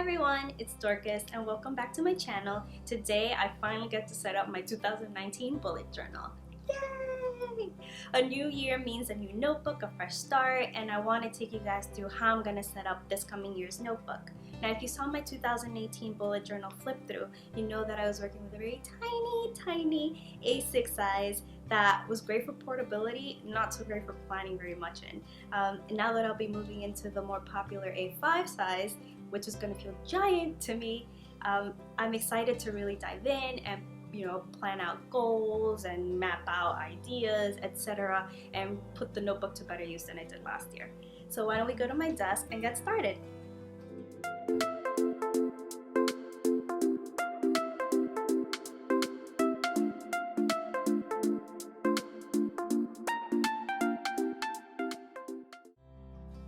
everyone, it's Dorcas and welcome back to my channel. Today I finally get to set up my 2019 bullet journal. Yay! A new year means a new notebook, a fresh start, and I want to take you guys through how I'm going to set up this coming year's notebook. Now if you saw my 2018 bullet journal flip through, you know that I was working with a very tiny A6 size that was great for portability, not so great for planning very much in. And now that I'll be moving into the more popular A5 size, which is going to feel giant to me, I'm excited to really dive in and plan out goals and map out ideas, etc., and put the notebook to better use than I did last year. So why don't we go to my desk and get started?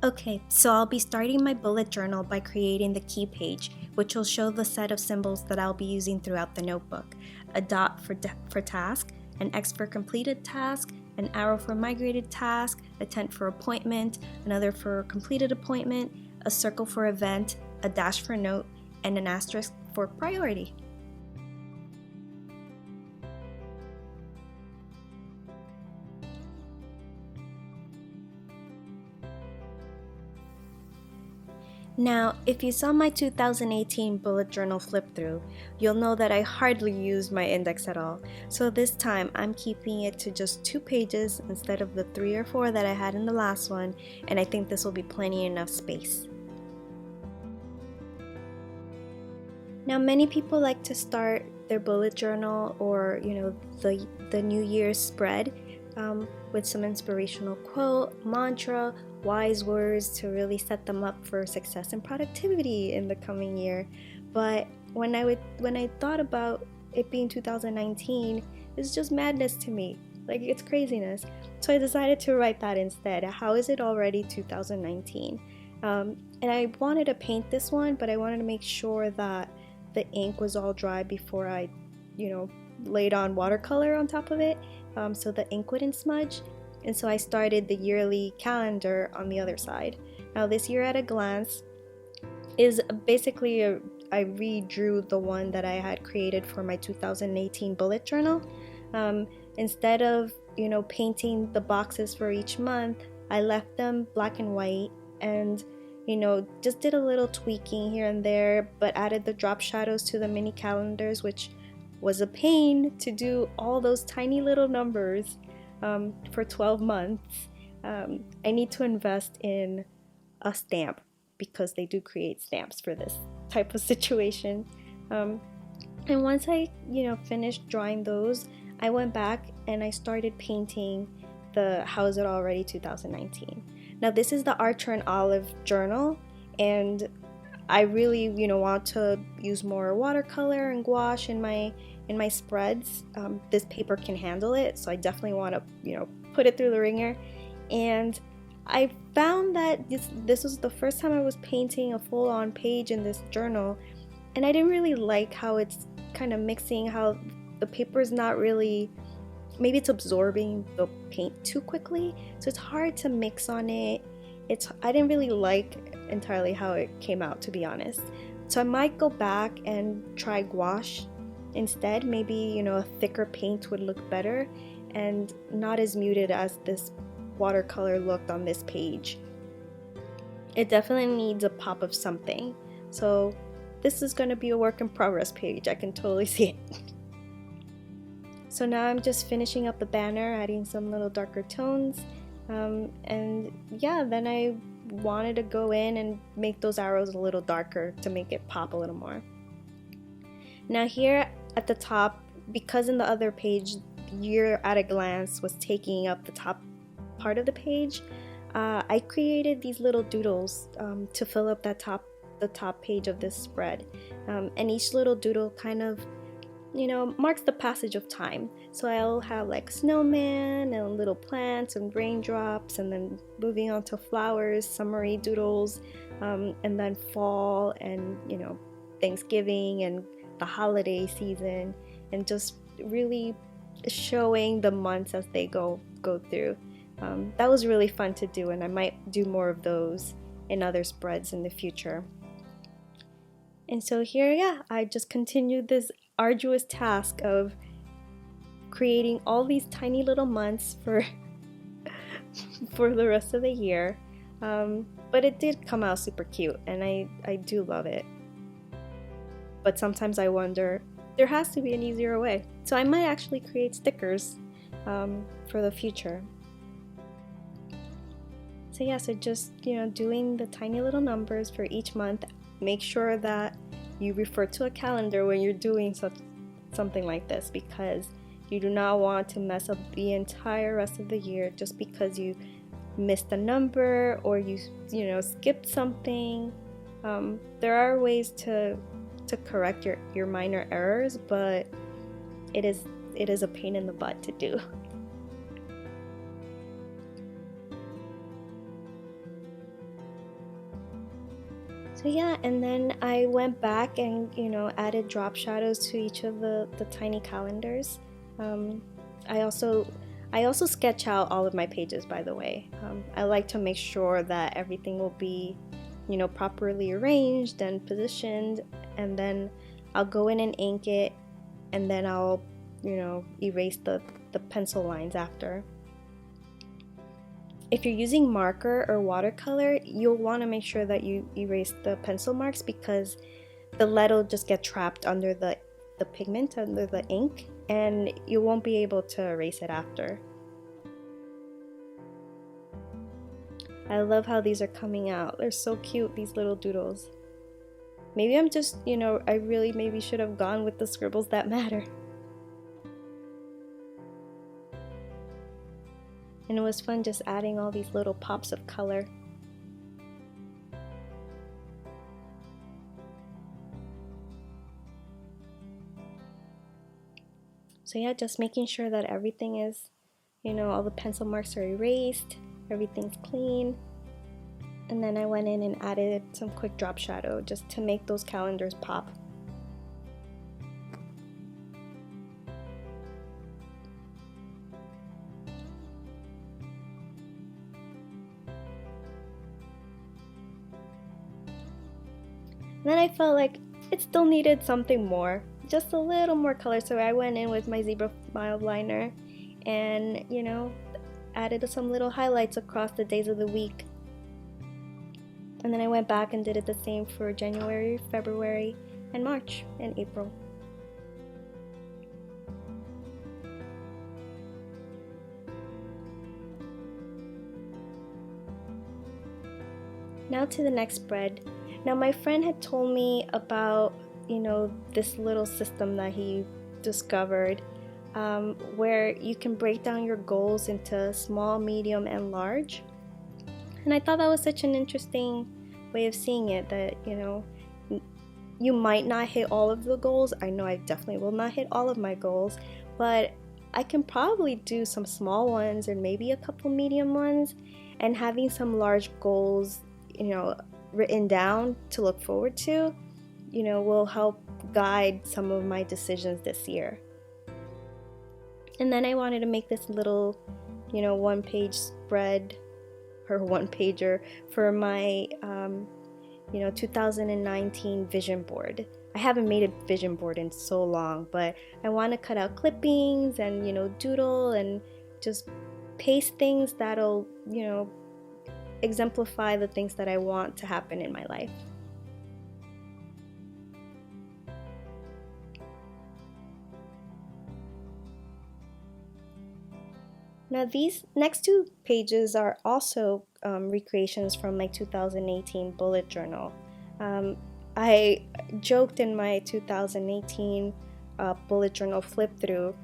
Okay, so I'll be starting my bullet journal by creating the key page, which will show the set of symbols that I'll be using throughout the notebook. A dot for task, an X for completed task, an arrow for migrated task, a tent for appointment, another for completed appointment, a circle for event, a dash for note, and an asterisk for priority. Now, if you saw my 2018 bullet journal flip through, you'll know that I hardly used my index at all. So this time, I'm keeping it to just 2 pages instead of the 3 or 4 that I had in the last one, and I think this will be plenty enough space. Now, many people like to start their bullet journal or, the New Year's spread with some inspirational quote, mantra, wise words to really set them up for success and productivity in the coming year. But when I thought about it being 2019, it's just madness to me. Like, it's craziness. So I decided to write that instead. How is it already 2019? And I wanted to paint this one, but I wanted to make sure that the ink was all dry before I, laid on watercolor on top of it, so the ink wouldn't smudge. And so I started the yearly calendar on the other side. Now this year at a glance is basically I redrew the one that I had created for my 2018 bullet journal. Instead of painting the boxes for each month, I left them black and white and just did a little tweaking here and there, but added the drop shadows to the mini calendars, which was a pain to do all those tiny little numbers for 12 months. I need to invest in a stamp because they do create stamps for this type of situation. And once I finished drawing those, I went back and I started painting the How Is It Already 2019. Now this is the Archer and Olive journal, and I really want to use more watercolor and gouache in my spreads. This paper can handle it, so I definitely want to put it through the ringer. And I found that this was the first time I was painting a full-on page in this journal, and I didn't really like how it's kind of mixing, how the paper's not really, maybe it's absorbing the paint too quickly, so it's hard to mix on it. I didn't really like entirely how it came out, to be honest. So I might go back and try gouache instead. Maybe a thicker paint would look better and not as muted as this watercolor looked on this page. It definitely needs a pop of something. So this is going to be a work in progress page. I can totally see it. So now I'm just finishing up the banner, adding some little darker tones, and yeah, then I wanted to go in and make those arrows a little darker to make it pop a little more. Now here at the top, because in the other page, Year at a Glance was taking up the top part of the page, I created these little doodles to fill up the top page of this spread, and each little doodle kind of marks the passage of time. So I'll have like snowman and little plants and raindrops, and then moving on to flowers, summery doodles, and then fall and Thanksgiving and the holiday season, and just really showing the months as they go through. That was really fun to do, and I might do more of those in other spreads in the future. And so here, yeah, I just continued this arduous task of creating all these tiny little months for for the rest of the year. But it did come out super cute, and I do love it. But sometimes I wonder, there has to be an easier way. So I might actually create stickers for the future. So yeah, so just, doing the tiny little numbers for each month. Make sure that you refer to a calendar when you're doing something like this, because you do not want to mess up the entire rest of the year just because you missed a number or you skipped something. There are ways to correct your minor errors, but it is a pain in the butt to do. So yeah, and then I went back and added drop shadows to each of the tiny calendars. I also sketch out all of my pages, by the way. I like to make sure that everything will be properly arranged and positioned, and then I'll go in and ink it, and then I'll erase the pencil lines after. If you're using marker or watercolor, you'll want to make sure that you erase the pencil marks, because the lead will just get trapped under the pigment, under the ink, and you won't be able to erase it after. I love how these are coming out. They're so cute, these little doodles. Maybe I'm just, I really maybe should have gone with the scribbles that matter. And it was fun just adding all these little pops of color. So yeah, just making sure that everything is, all the pencil marks are erased, everything's clean. And then I went in and added some quick drop shadow just to make those calendars pop. And then I felt like it still needed something more, just a little more color, so I went in with my zebra mild liner and added some little highlights across the days of the week. And then I went back and did it the same for January, February, and March, and April. Now to the next spread. Now my friend had told me about this little system that he discovered, where you can break down your goals into small, medium, and large. And I thought that was such an interesting way of seeing it, that you might not hit all of the goals. I know I definitely will not hit all of my goals, but I can probably do some small ones and maybe a couple medium ones, and having some large goals written down to look forward to will help guide some of my decisions this year. And then I wanted to make this little one-page spread or one-pager for my 2019 vision board. I haven't made a vision board in so long, but I want to cut out clippings and doodle and just paste things that'll exemplify the things that I want to happen in my life. Now these next two pages are also recreations from my 2018 bullet journal. I joked in my 2018 bullet journal flip through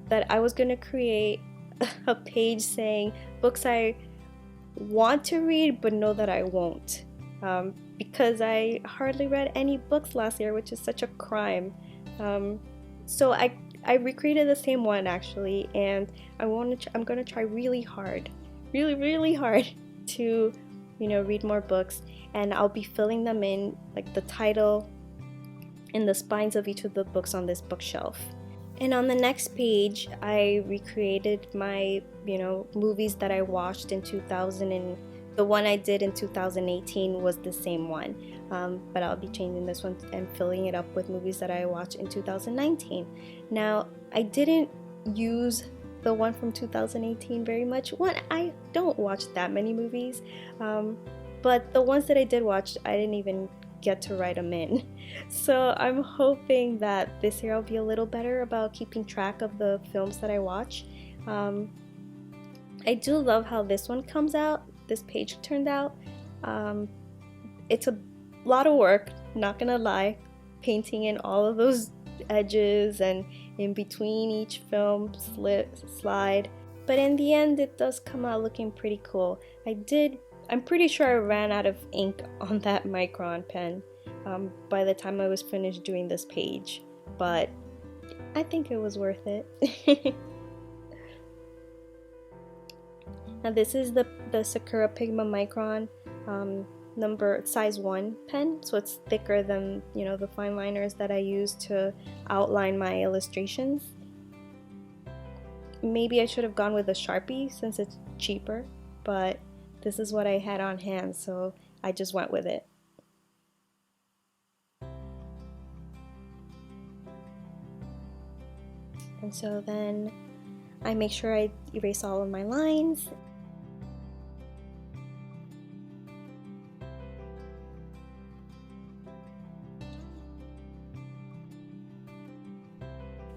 that I was going to create a page saying books I want to read but know that I won't, because I hardly read any books last year, which is such a crime. So I recreated the same one actually, and I'm gonna try really hard to read more books, and I'll be filling them in, like the title and the spines of each of the books on this bookshelf. And on the next page, I recreated my movies that I watched in the the one I did in 2018 was the same one, but I'll be changing this one and filling it up with movies that I watched in 2019. Now, I didn't use the one from 2018 very much. One, I don't watch that many movies, but the ones that I did watch, I didn't even get to write them in. So I'm hoping that this year I'll be a little better about keeping track of the films that I watch. I do love how this one comes out, this page turned out. It's a lot of work, not gonna lie, painting in all of those edges and in between each film slide, but in the end it does come out looking pretty cool. I'm pretty sure I ran out of ink on that Micron pen by the time I was finished doing this page, but I think it was worth it. Now this is the Sakura Pigma Micron size 1 pen, so it's thicker than, you know, the fine liners that I use to outline my illustrations. Maybe I should have gone with a Sharpie since it's cheaper, but this is what I had on hand, so I just went with it. And so then I make sure I erase all of my lines.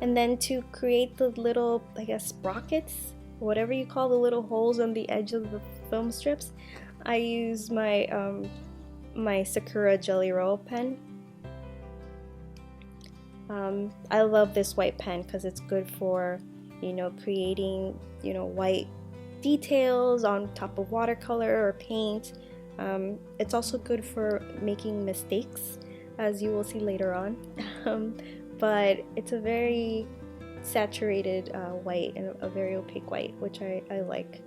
And then to create the little, I guess, sprockets, whatever you call the little holes on the edge of the film strips, I use my my Sakura Jelly Roll pen. I love this white pen because it's good for, you know, creating, you know, white details on top of watercolor or paint. It's also good for making mistakes, as you will see later on. But it's a very saturated white and a very opaque white, which I like.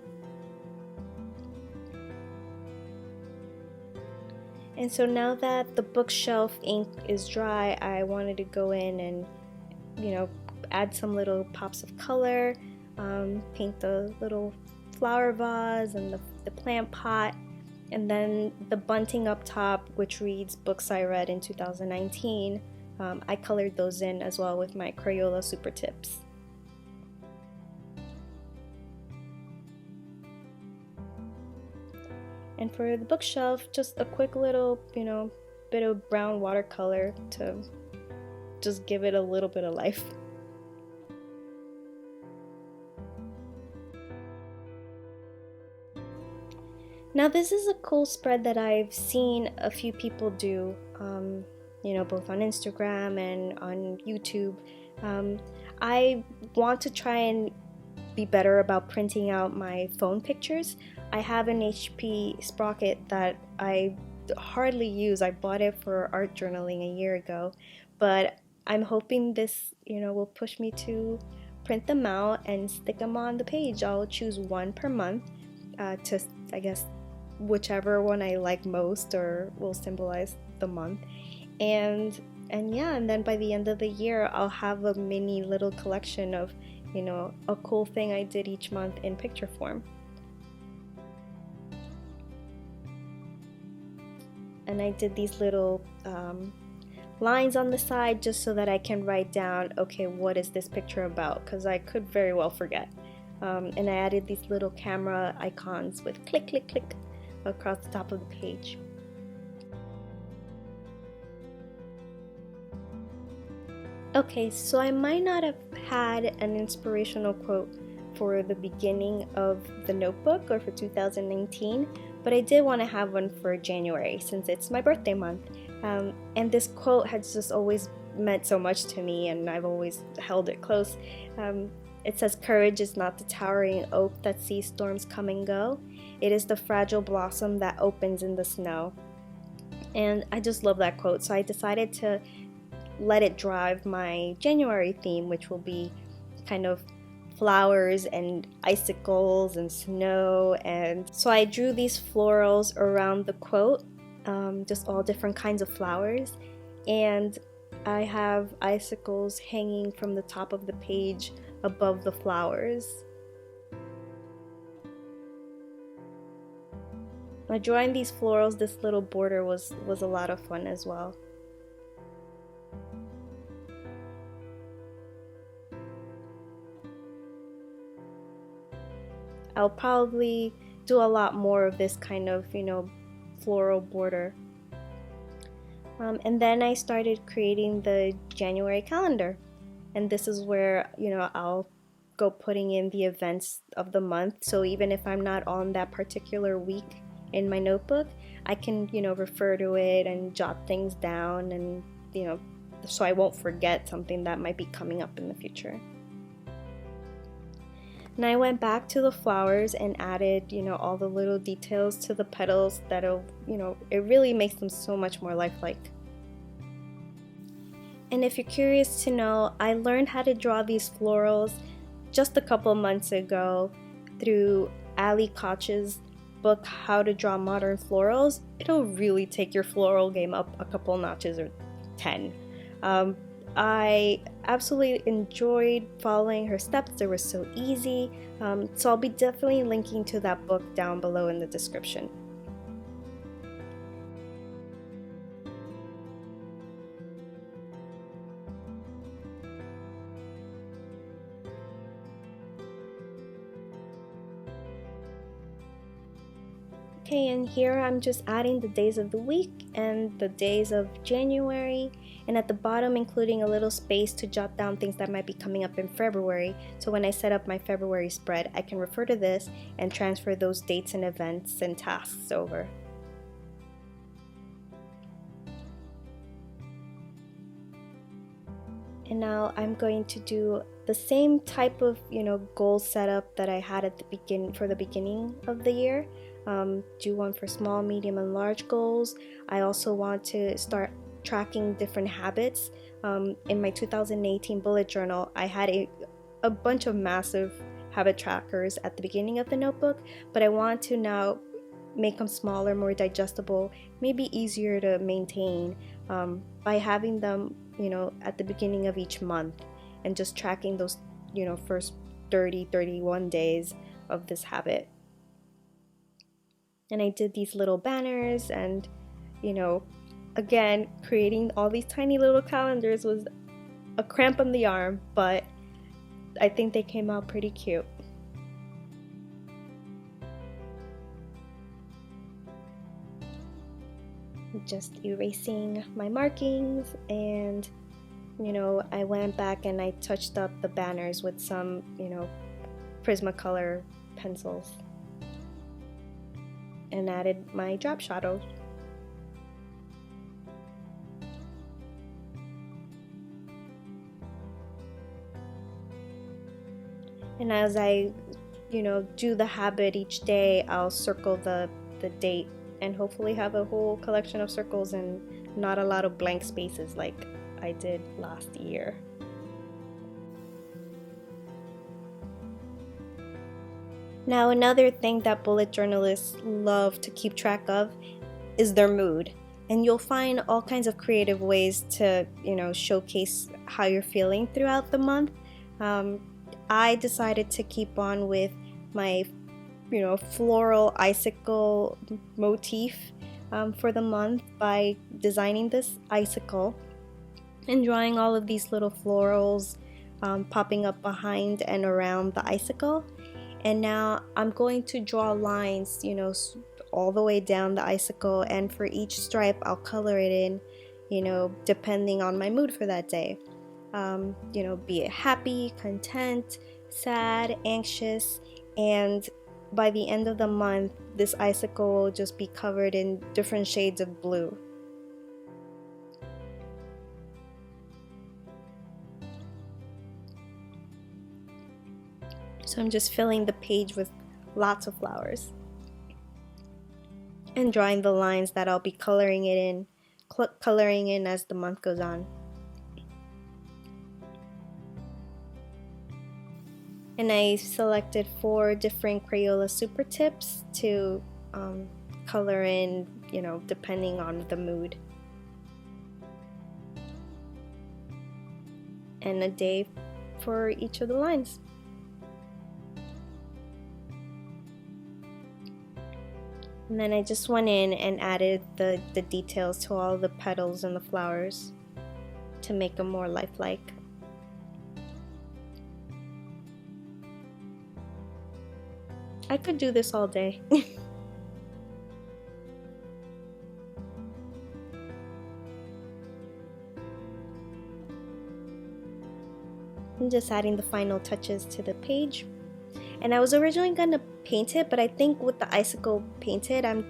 And so now that the bookshelf ink is dry, I wanted to go in and, you know, add some little pops of color, paint the little flower vase and the plant pot, and then the bunting up top, which reads Books I Read in 2019. I colored those in as well with my Crayola Super Tips. And for the bookshelf, just a quick little, you know, bit of brown watercolor to just give it a little bit of life. Now this is a cool spread that I've seen a few people do, you know, both on Instagram and on YouTube. I want to try and be better about printing out my phone pictures. I have an HP sprocket that I hardly use. I bought it for art journaling a year ago, but I'm hoping this, you know, will push me to print them out and stick them on the page. I'll choose one per month to, I guess, whichever one I like most or will symbolize the month. And yeah, and then by the end of the year I'll have a mini little collection of, you know, a cool thing I did each month in picture form. And I did these little lines on the side just so that I can write down, okay, what is this picture about? Because I could very well forget. And I added these little camera icons with click, click, click across the top of the page. Okay, so I might not have had an inspirational quote for the beginning of the notebook or for 2019, but I did want to have one for January since it's my birthday month. And this quote has just always meant so much to me, and I've always held it close. It says, "Courage is not the towering oak that sees storms come and go. It is the fragile blossom that opens in the snow." And I just love that quote, so I decided to let it drive my January theme, which will be kind of flowers and icicles and snow. And so I drew these florals around the quote, just all different kinds of flowers, and I have icicles hanging from the top of the page above the flowers. Drawing these florals, this little border was a lot of fun as well. I'll probably do a lot more of this kind of, floral border. And then I started creating the January calendar. And this is where, I'll go putting in the events of the month. So even if I'm not on that particular week in my notebook, I can, refer to it and jot things down and, so I won't forget something that might be coming up in the future. And I went back to the flowers and added, all the little details to the petals that'll, it really makes them so much more lifelike. And if you're curious to know, I learned how to draw these florals just a couple months ago through Ali Koch's book, How to Draw Modern Florals. It'll really take your floral game up a couple notches or 10. I absolutely enjoyed following her steps. They were so easy. So I'll be definitely linking to that book down below in the description. Okay, and here I'm just adding the days of the week and the days of January, and at the bottom including a little space to jot down things that might be coming up in February, so when I set up my February spread I can refer to this and transfer those dates and events and tasks over. And now I'm going to do the same type of goal setup that I had at the beginning of the year. Do one for small, medium, and large goals. I also want to start tracking different habits. In my 2018 bullet journal, I had a bunch of massive habit trackers at the beginning of the notebook, but I want to now make them smaller, more digestible, maybe easier to maintain by having them, at the beginning of each month and just tracking those, first 31 days of this habit. And I did these little banners and, again, creating all these tiny little calendars was a cramp on the arm, but I think they came out pretty cute. Just erasing my markings, and I went back and I touched up the banners with some Prismacolor pencils and added my drop shadows. And as I do the habit each day, I'll circle the date and hopefully have a whole collection of circles and not a lot of blank spaces like I did last year. Now, another thing that bullet journalists love to keep track of is their mood. And you'll find all kinds of creative ways to, showcase how you're feeling throughout the month. I decided to keep on with my floral icicle motif for the month by designing this icicle and drawing all of these little florals popping up behind and around the icicle. And now I'm going to draw lines, all the way down the icicle, and for each stripe I'll color it in, depending on my mood for that day. Be it happy, content, sad, anxious, and by the end of the month, this icicle will just be covered in different shades of blue. So I'm just filling the page with lots of flowers and drawing the lines that I'll be coloring in as the month goes on. And I selected 4 different Crayola super tips to color in, depending on the mood. And a day for each of the lines. And then I just went in and added the details to all the petals and the flowers to make them more lifelike. I could do this all day. I'm just adding the final touches to the page. And I was originally gonna paint it, but I think with the icicle painted, I'm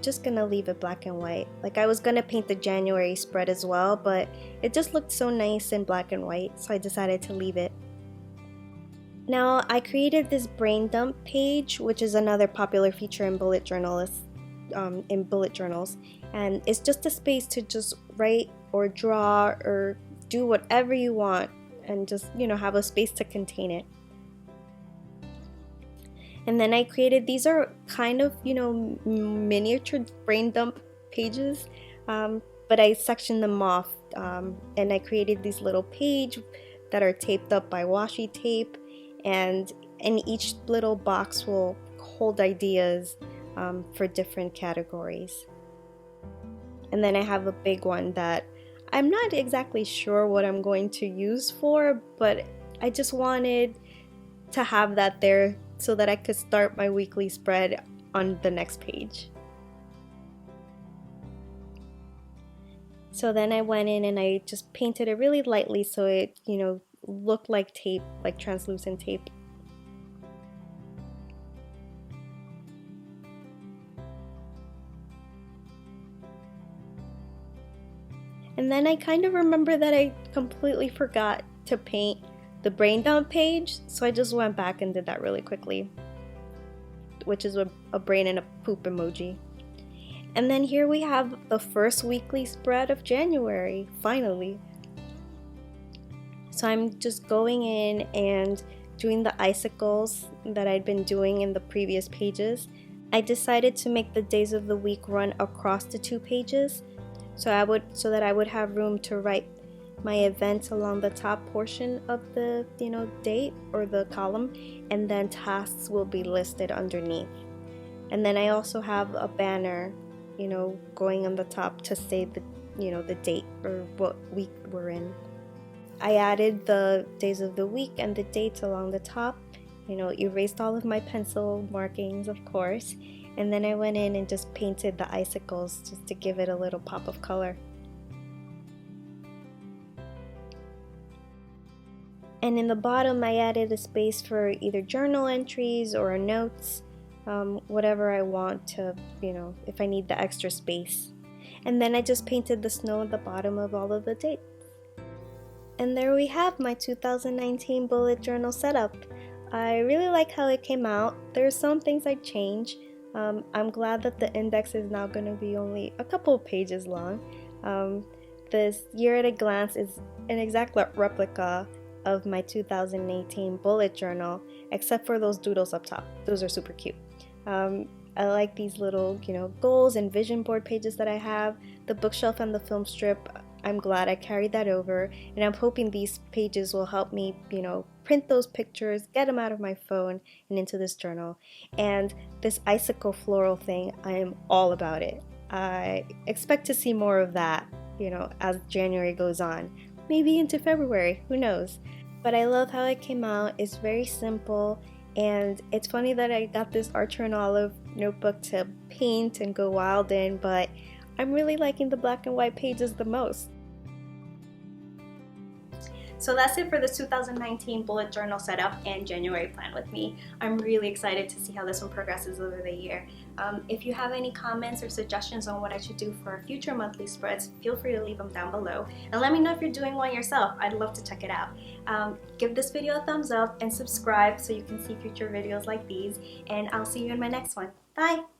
just gonna leave it black and white. Like, I was gonna paint the January spread as well, but it just looked so nice in black and white, so I decided to leave it. Now, I created this brain dump page, which is another popular feature in bullet journals, and it's just a space to just write or draw or do whatever you want, and just, you know, have a space to contain it. And then I created, these are kind of, you know, miniature brain dump pages, but I sectioned them off, and I created these little pages that are taped up by washi tape, and each little box will hold ideas for different categories. And then I have a big one that I'm not exactly sure what I'm going to use for, but I just wanted to have that there so that I could start my weekly spread on the next page. So then I went in and I just painted it really lightly so it, you know, looked like tape, like translucent tape. And then I kind of remember that I completely forgot to paint the brain dump page, so I just went back and did that really quickly, which is a brain and a poop emoji. And then here we have the first weekly spread of January, finally. So I'm just going in and doing the icicles that I'd been doing in the previous pages. I decided to make the days of the week run across the two pages, so that I would have room to write my events along the top portion of the, you know, date or the column, and then tasks will be listed underneath. And then I also have a banner, you know, going on the top to say the, you know, the date or what week we're in. I added the days of the week and the dates along the top, you know, erased all of my pencil markings, of course, and then I went in and just painted the icicles just to give it a little pop of color. And in the bottom I added a space for either journal entries or notes, whatever I want to, you know, if I need the extra space. And then I just painted the snow at the bottom of all of the dates. And there we have my 2019 bullet journal setup. I really like how it came out. There's some things I'd change. I'm glad that the index is now going to be only a couple of pages long. This year at a glance is an exact replica of my 2018 bullet journal, except for those doodles up top. Those are super cute. I like these little, you know, goals and vision board pages that I have. The bookshelf and the film strip, I'm glad I carried that over, and I'm hoping these pages will help me, you know, print those pictures, get them out of my phone and into this journal. And this icicle floral thing, I am all about it. I expect to see more of that, you know, as January goes on. Maybe into February, who knows? But I love how it came out. It's very simple, and it's funny that I got this Archer and Olive notebook to paint and go wild in, but I'm really liking the black and white pages the most. So that's it for this 2019 bullet journal setup and January plan with me. I'm really excited to see how this one progresses over the year. If you have any comments or suggestions on what I should do for future monthly spreads, feel free to leave them down below. And let me know if you're doing one yourself. I'd love to check it out. Give this video a thumbs up and subscribe so you can see future videos like these. And I'll see you in my next one. Bye!